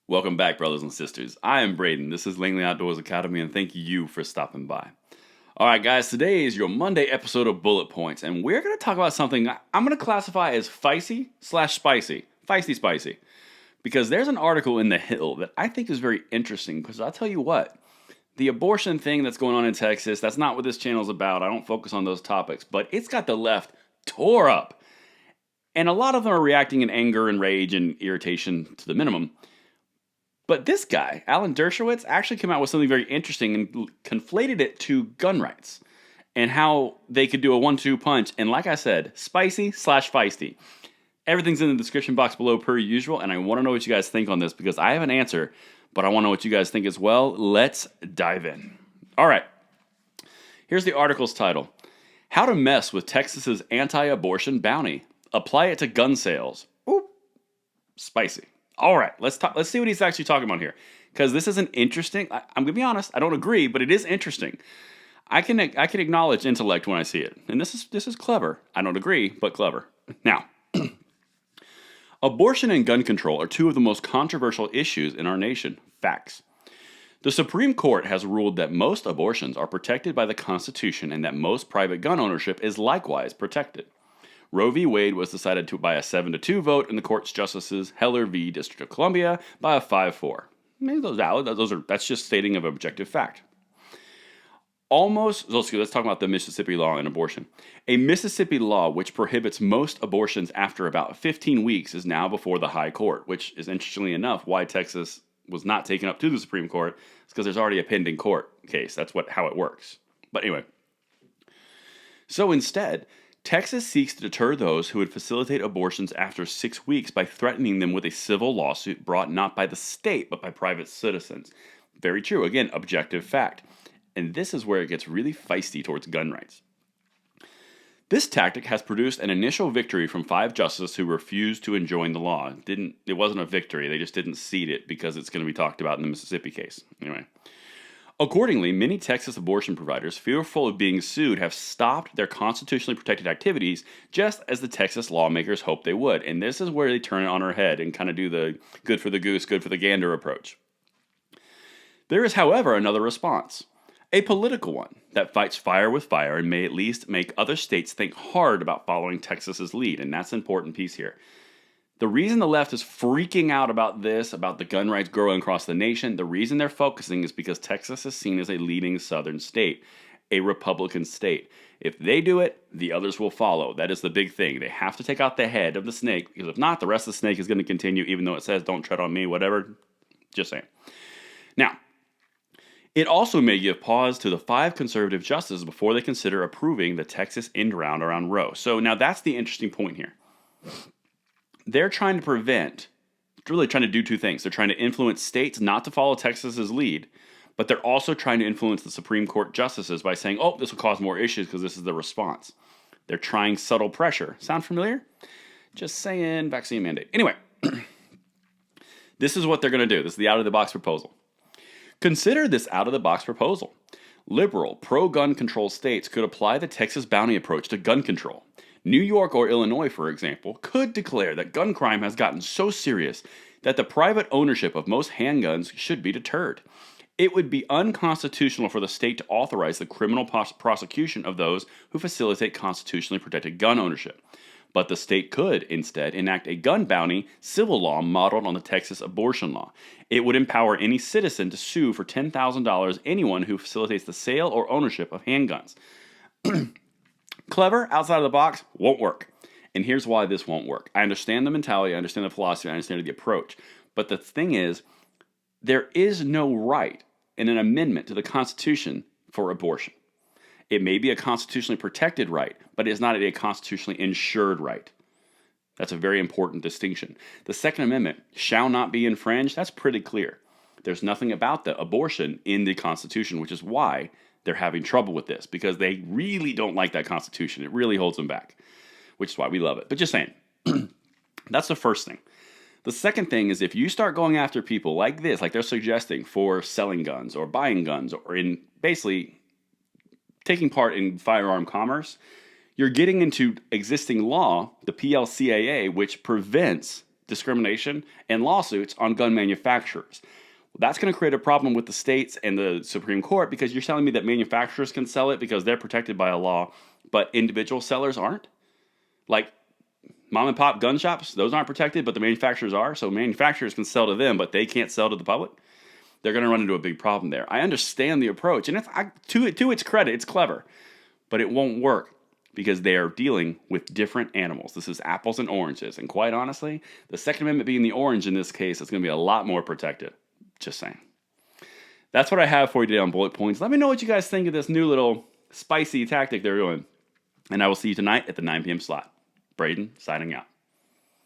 Welcome back, brothers and sisters. I am Braden. This is Langley Outdoors Academy, and thank you for stopping by. All right, guys, today is your Monday episode of Bullet Points, and we're going to talk about something I'm going to classify as feisty/spicy. Feisty spicy. Because there's an article in The Hill that I think is very interesting, because I'll tell you what, the abortion thing that's going on in Texas, that's not what this channel is about. I don't focus on those topics, but it's got the left tore up. And a lot of them are reacting in anger and rage and irritation to the minimum. But this guy, Alan Dershowitz, actually came out with something very interesting and conflated it to gun rights and how they could do a 1-2 punch. And like I said, spicy/feisty. Everything's in the description box below per usual, and I want to know what you guys think on this because I have an answer, but I want to know what you guys think as well. Let's dive in. All right. Here's the article's title. How to Mess with Texas's Anti-Abortion Bounty. Apply it to gun sales. Ooh, spicy. All right, let's see what he's actually talking about here, because this is an interesting. I'm gonna be honest, I don't agree, but it is interesting. I can acknowledge intellect when I see it, and this is clever. I don't agree, but clever. Now, abortion and gun control are two of the most controversial issues in our nation. Facts. The Supreme Court has ruled that most abortions are protected by the Constitution and that most private gun ownership is likewise protected. Roe v. Wade was decided by a 7-2 vote in the court's justices Heller v. District of Columbia by a 5-4. Maybe those valid. That's just stating of objective fact. Let's talk about the Mississippi law and abortion. A Mississippi law which prohibits most abortions after about 15 weeks is now before the High Court, which is interestingly enough why Texas was not taken up to the Supreme Court. It's because there's already a pending court case. That's how it works. But anyway. So instead, Texas seeks to deter those who would facilitate abortions after 6 weeks by threatening them with a civil lawsuit brought not by the state but by private citizens. Very true. Again, objective fact. And this is where it gets really feisty towards gun rights. This tactic has produced an initial victory from 5 justices who refused to enjoin the law. It wasn't a victory. They just didn't cede it because it's going to be talked about in the Mississippi case. Anyway. Accordingly, many Texas abortion providers, fearful of being sued, have stopped their constitutionally protected activities just as the Texas lawmakers hoped they would. And this is where they turn it on our head and kind of do the good for the goose, good for the gander approach. There is, however, another response. A political one that fights fire with fire and may at least make other states think hard about following Texas's lead. And that's an important piece here. The reason the left is freaking out about this, about the gun rights growing across the nation, the reason they're focusing is because Texas is seen as a leading southern state, a Republican state. If they do it, the others will follow. That is the big thing. They have to take out the head of the snake, because if not, the rest of the snake is going to continue, even though it says, don't tread on me, whatever. Just saying. Now, it also may give pause to the 5 conservative justices before they consider approving the Texas end round around Roe. So now that's the interesting point here. They're trying to really trying to do 2 things. They're trying to influence states not to follow Texas's lead, but they're also trying to influence the Supreme Court justices by saying, oh, this will cause more issues because this is the response. They're trying subtle pressure. Sound familiar? Just saying, vaccine mandate. Anyway, this is what they're going to do. This is the out-of-the-box proposal. Consider this out-of-the-box proposal. Liberal, pro-gun control states could apply the Texas bounty approach to gun control. New York or Illinois, for example, could declare that gun crime has gotten so serious that the private ownership of most handguns should be deterred. It would be unconstitutional for the state to authorize the criminal prosecution of those who facilitate constitutionally protected gun ownership. But the state could, instead, enact a gun bounty civil law modeled on the Texas abortion law. It would empower any citizen to sue for $10,000 anyone who facilitates the sale or ownership of handguns. Clever, outside of the box, won't work. And here's why this won't work. I understand the mentality, I understand the philosophy, I understand the approach. But the thing is, there is no right in an amendment to the Constitution for abortion. It may be a constitutionally protected right, but it is not a constitutionally insured right. That's a very important distinction. The Second Amendment shall not be infringed. That's pretty clear. There's nothing about the abortion in the Constitution, which is why they're having trouble with this, because they really don't like that Constitution. It really holds them back, which is why we love it. But just saying, that's the first thing. The second thing is if you start going after people like this, like they're suggesting for selling guns or buying guns or in basically taking part in firearm commerce, you're getting into existing law, the PLCAA, which prevents discrimination and lawsuits on gun manufacturers. That's going to create a problem with the states and the Supreme Court because you're telling me that manufacturers can sell it because they're protected by a law, but individual sellers aren't? Like mom and pop gun shops, those aren't protected, but the manufacturers are. So manufacturers can sell to them, but they can't sell to the public. They're going to run into a big problem there. I understand the approach, and to its credit, it's clever, but it won't work because they are dealing with different animals. This is apples and oranges, and quite honestly, the Second Amendment being the orange in this case is going to be a lot more protected. Just saying. That's what I have for you today on Bullet Points. Let me know what you guys think of this new little spicy tactic they're doing, and I will see you tonight at the 9 p.m. slot. Braden, signing out.